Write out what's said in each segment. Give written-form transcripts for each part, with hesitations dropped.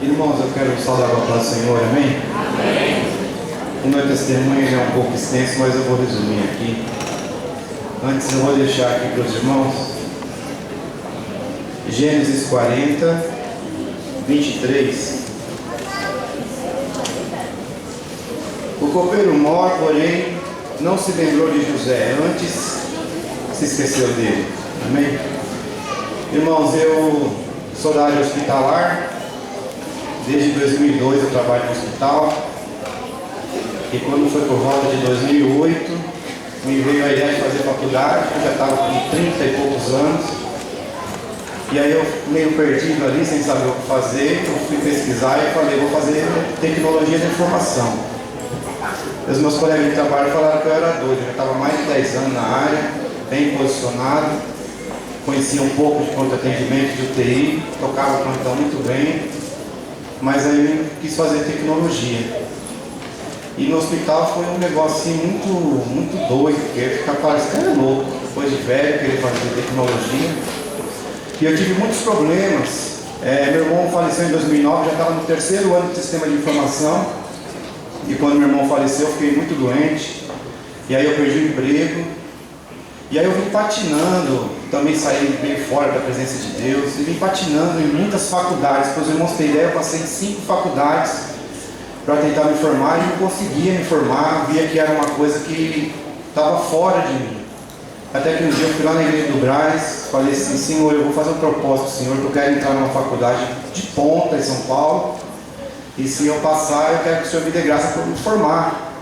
Irmãos, eu quero saudar a paz do Senhor, amém? Amém. O meu testemunho é um pouco extenso, mas eu vou resumir aqui. Antes eu vou deixar aqui para os irmãos Gênesis 40, 23. O copeiro mor, porém, não se lembrou de José, antes se esqueceu dele. Amém? Irmãos, eu sou da área hospitalar. Desde 2002 eu trabalho no hospital. E quando foi por volta de 2008, me veio a ideia de fazer faculdade. Eu já estava com 30 e poucos anos. E aí eu, meio perdido ali, sem saber o que fazer, eu fui pesquisar e falei, vou fazer tecnologia de informação. Os meus colegas de trabalho falaram que eu era doido. Eu já estava mais de 10 anos na área, bem posicionado. Conhecia um pouco de pronto atendimento de UTI, tocava o plantão muito bem. Mas aí eu quis fazer tecnologia. E no hospital foi um negócio assim muito doido, porque eu ficava parecendo louco, depois de velho, querer fazer tecnologia. E eu tive muitos problemas. Meu irmão faleceu em 2009, já estava no 3º ano de sistema de informação. E quando meu irmão faleceu, eu fiquei muito doente. E aí eu perdi o emprego. E aí eu vim patinando, também saí meio fora da presença de Deus. E vim patinando em muitas faculdades. Para os irmãos terem ideia, eu passei em 5 faculdades para tentar me formar e não conseguia me formar. Via que era uma coisa que estava fora de mim. Até que um dia eu fui lá na igreja do Brás, falei assim, Senhor, eu vou fazer um propósito, Senhor, que eu quero entrar numa faculdade de ponta em São Paulo. E se eu passar, eu quero que o Senhor me dê graça para me formar.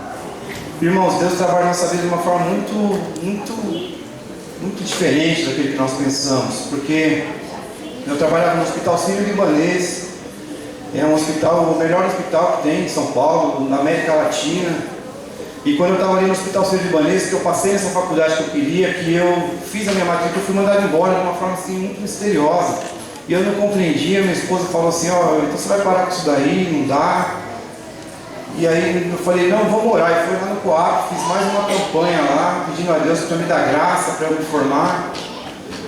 Irmãos, Deus trabalha na nossa vida de uma forma muito diferente daquilo que nós pensamos. Porque eu trabalhava no Hospital Sírio-Libanês. É um hospital, o melhor hospital que tem em São Paulo, na América Latina. E quando eu estava ali no Hospital Sírio-Libanês, que eu passei nessa faculdade que eu queria, que eu fiz a minha matrícula, eu fui mandado embora de uma forma assim muito misteriosa. E eu não compreendia, minha esposa falou assim, ó, então você vai parar com isso daí, não dá. E aí eu falei, não, eu vou morar. E fui lá no Coap, fiz mais uma campanha lá, pedindo a Deus para me dar graça, para eu me formar.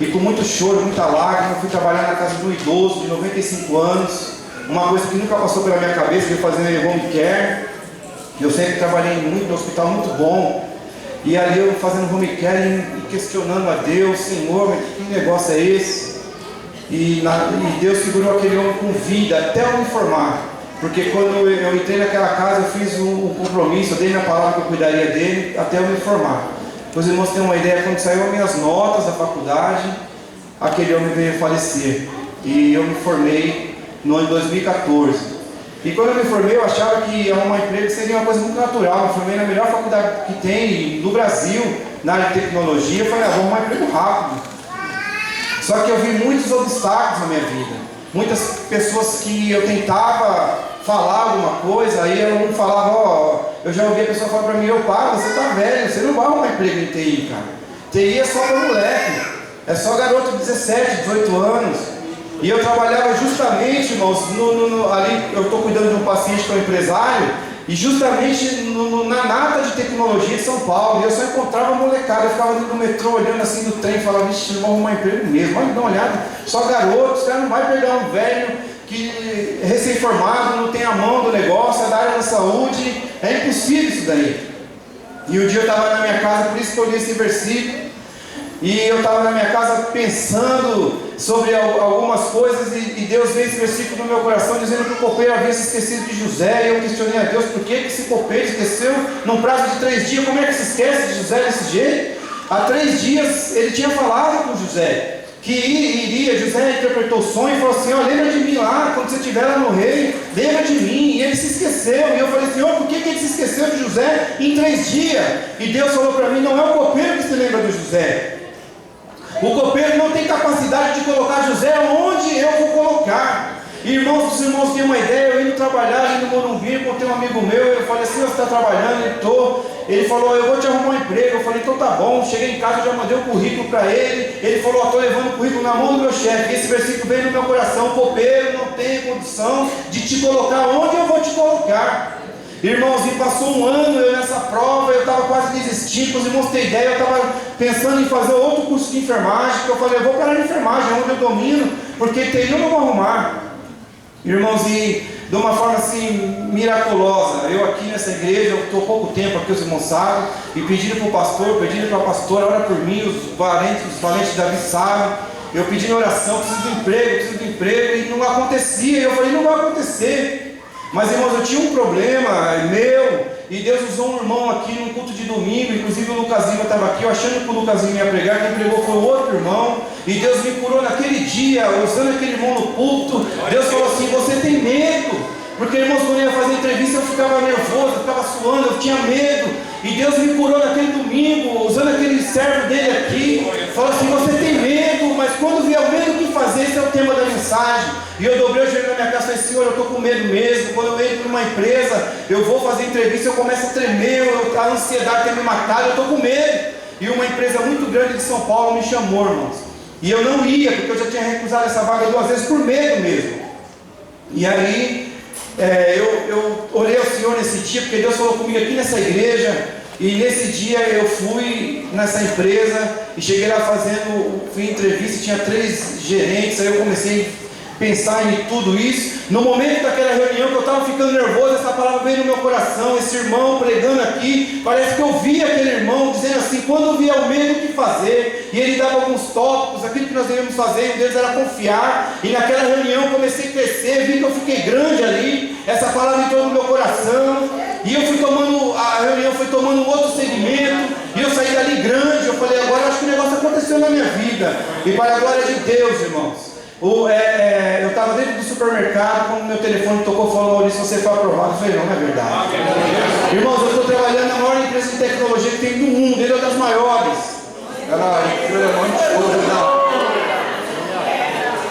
E com muito choro, muita lágrima, eu fui trabalhar na casa do idoso de 95 anos. Uma coisa que nunca passou pela minha cabeça, que eu fazendo home care. Eu sempre trabalhei muito no hospital, muito bom. E ali eu fazendo home care e questionando a Deus, Senhor, que negócio é esse? E Deus segurou aquele homem com vida até eu me formar. Porque quando eu entrei naquela casa, eu fiz um compromisso, eu dei minha palavra que eu cuidaria dele até eu me formar. Os irmãos têm uma ideia, quando saiu as minhas notas da faculdade, aquele homem veio a falecer. E eu me formei no ano de 2014. E quando eu me formei, eu achava que arrumar emprego seria uma coisa muito natural. Eu me formei na melhor faculdade que tem no Brasil, na área de tecnologia. Eu falei, vou arrumar emprego rápido. Só que eu vi muitos obstáculos na minha vida. Muitas pessoas que eu tentava falar alguma coisa, aí eu não falava, eu já ouvi a pessoa falar para mim, você está velho, você não vai arrumar emprego em TI, cara. TI é só para moleque, é só garoto de 17, 18 anos. E eu trabalhava justamente, irmãos, ali eu estou cuidando de um paciente que é um empresário, e justamente na nata de tecnologia de São Paulo, e eu só encontrava molecada, eu ficava ali no metrô olhando assim do trem, falava, vixe, não vou arrumar emprego mesmo, olha, dá uma olhada, só garotos, cara, não vai pegar um velho que é recém-formado, não tem a mão do negócio, é da área da saúde, é impossível isso daí. E um dia eu estava na minha casa, por isso que eu li esse versículo, e eu estava na minha casa pensando sobre algumas coisas, e Deus veio esse versículo no meu coração, dizendo que o copeiro havia se esquecido de José, e eu questionei a Deus, por que esse copeiro esqueceu num prazo de 3 dias, como é que se esquece de José desse jeito? Há 3 dias ele tinha falado com José, que iria, José interpretou o sonho e falou assim, lembra de mim lá, quando você estiver lá no rei, lembra de mim, e ele se esqueceu, e eu falei, Senhor, por que ele se esqueceu de José em 3 dias? E Deus falou para mim, não é o copeiro que se lembra de José. O copeiro não tem capacidade de colocar José onde eu vou colocar. Irmãos, os irmãos têm uma ideia, eu indo trabalhar ali no Morumbi, encontrei um amigo meu, eu falei assim, você está trabalhando? Ele falou, eu vou te arrumar um emprego. Eu falei, então tá bom. Cheguei em casa, eu já mandei o currículo para ele. Ele falou, estou levando o currículo na mão do meu chefe. Esse versículo veio no meu coração, o copeiro não tem condição de te colocar onde eu vou te colocar. Irmãos, e passou um ano eu nessa prova, eu estava quase desistindo, os irmãos têm ideia, eu estava pensando em fazer outro curso de enfermagem, que eu falei, eu vou parar de enfermagem, é onde eu domino, porque TI eu não vou arrumar. Irmãos, e de uma forma assim miraculosa, eu aqui nessa igreja, eu estou há pouco tempo aqui, os irmãos sabem, e pedindo para o pastor, pedindo para a pastora, ora por mim, os valentes de Davi sabem, eu pedindo oração, preciso de emprego, e não acontecia. Eu falei, não vai acontecer. Mas irmãos, eu tinha um problema meu, e Deus usou um irmão aqui num culto de domingo, inclusive o Lucasinho estava aqui, eu achando que o Lucasinho ia pregar, quem pregou foi o outro irmão, e Deus me curou naquele dia, usando aquele irmão no culto. Deus falou assim, você tem medo? Porque, irmãos, quando eu ia fazer entrevista eu ficava nervoso, eu ficava suando, eu tinha medo. E Deus me curou naquele domingo, usando aquele servo dele aqui. Falou assim, você tem medo, mas quando vier o medo, o que fazer? Esse é o tema da mensagem. E eu dobrei o joelho na minha casa e falei, Senhor, eu estou com medo mesmo. Quando eu entro numa empresa, eu vou fazer entrevista, eu começo a tremer, a ansiedade tem me matado, eu estou com medo. E uma empresa muito grande de São Paulo me chamou, irmãos. E eu não ia, porque eu já tinha recusado essa vaga 2 vezes por medo mesmo. E aí... eu orei ao Senhor nesse dia, porque Deus falou comigo aqui nessa igreja, e nesse dia eu fui nessa empresa e cheguei lá fui entrevista, tinha 3 gerentes, aí eu comecei a pensar em tudo isso. No momento daquela reunião que eu estava ficando nervoso, essa palavra veio no meu coração, esse irmão pregando aqui, parece que eu vi aquele irmão dizendo assim, quando vier o medo, o que fazer? E ele dava alguns tópicos, aquilo que nós devemos fazer, e um deles era confiar. E naquela reunião eu comecei a crescer, vi que eu fiquei grande ali, essa palavra entrou no meu coração, e eu fui tomando, a reunião foi tomando um outro segmento, e eu saí dali grande. Eu falei, agora eu acho que o negócio aconteceu na minha vida, e para a glória de Deus, irmãos. Eu estava dentro do supermercado, quando meu telefone tocou, falou, Maurício, você foi aprovado. Eu falei, não é verdade. Irmãos, eu estou trabalhando na maior empresa de tecnologia que tem no mundo, ele é uma das maiores.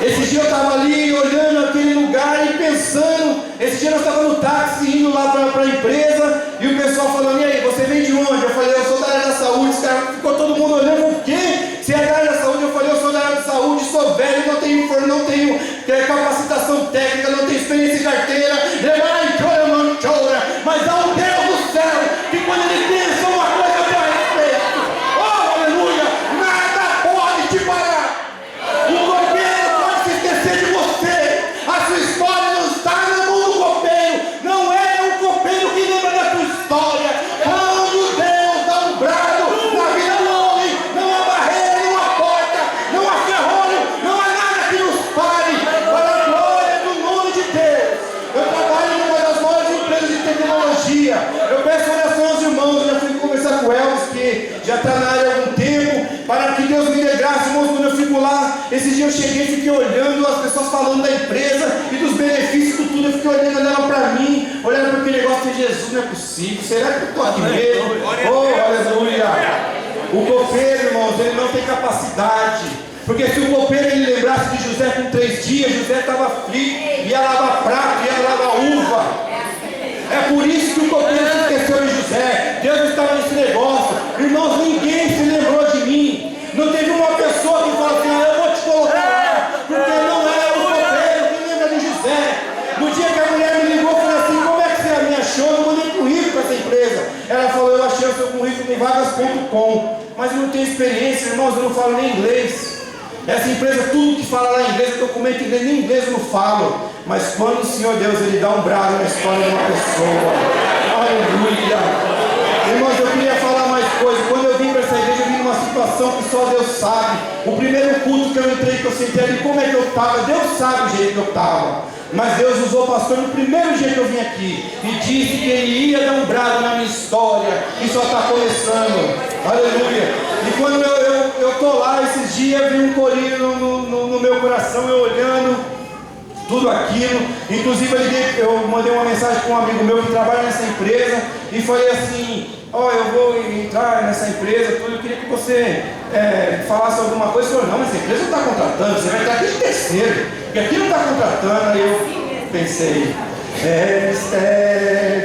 Esse dia eu estava ali olhando aquele lugar e pensando. Esse dia nós estávamos no táxi indo lá para a empresa, e o pessoal falando, e aí, você vem de onde? Eu falei, eu sou da área da saúde. Os caras, ficou todo mundo olhando, o quê? Você é da área da saúde? Eu falei, eu sou da área da saúde, sou velho, não tenho capacitação técnica, não tenho experiência em carteira, mas há um Deus do céu, que quando ele pensa uma coisa a teu respeito, oh aleluia, nada pode te parar. O copeiro pode se esquecer de você, a sua história não está na mão do copeiro, não é o copeiro que lembra da tua história. Quando Deus dá um brado na vida do homem, não há barreira, não há porta, não há ferrolho, não há nada que nos pare, para a glória do nome de Deus. Eu trabalho numa das maiores empresas de tecnologia. Eu peço oração aos irmãos, eu já fui conversar com o Elvis, que já está na área há algum tempo, para que Deus me dê graça. Irmãos, quando eu fico lá, esse dia eu cheguei e fiquei olhando as pessoas falando da empresa e dos benefícios de tudo. Eu fiquei olhando para mim, olhando para aquele negócio de Jesus, não é possível, será que eu estou aqui mesmo? Oh, aleluia! O copeiro, irmãos, ele não tem capacidade. Porque se o copeiro ele lembrasse de José com 3 dias, José estava aflito, ia lavar prato, ia lavar uva. É por isso que o copeiro se esqueceu de José. Deus estava nesse negócio. Irmãos, ninguém se lembrou de mim. Não teve uma pessoa que falou assim, eu vou te colocar lá, porque não é o copeiro que lembra de José. No dia que a mulher me ligou, eu falei assim, como é que você me achou? Eu mandei currículo para essa empresa. Ela falou, eu achei o seu currículo no vagas.com, mas eu não tenho experiência, irmãos, eu não falo nem inglês. Essa empresa, tudo que fala lá em inglês, documento em inglês, nem inglês eu não falo. Mas quando o Senhor Deus, Ele dá um brado na história de uma pessoa, aleluia. Irmãos, eu queria falar mais coisa. Quando eu vim para essa igreja, eu vim numa situação que só Deus sabe. O primeiro culto que eu entrei, que eu sentei ali, como é que eu estava? Deus sabe o jeito que eu estava. Mas Deus usou o pastor no primeiro dia que eu vim aqui e disse que Ele ia dar um brado na minha história, e só está começando, aleluia. E quando eu estou lá, esses dias, vi um corinho no meu coração, eu olhando tudo aquilo. Inclusive eu mandei uma mensagem para um amigo meu que trabalha nessa empresa e falei assim, eu vou entrar nessa empresa, tudo. Eu queria que você falasse alguma coisa. Ele falou, não, essa empresa não está contratando, você vai entrar aqui de terceiro, porque aqui não está contratando. Aí eu pensei, mistério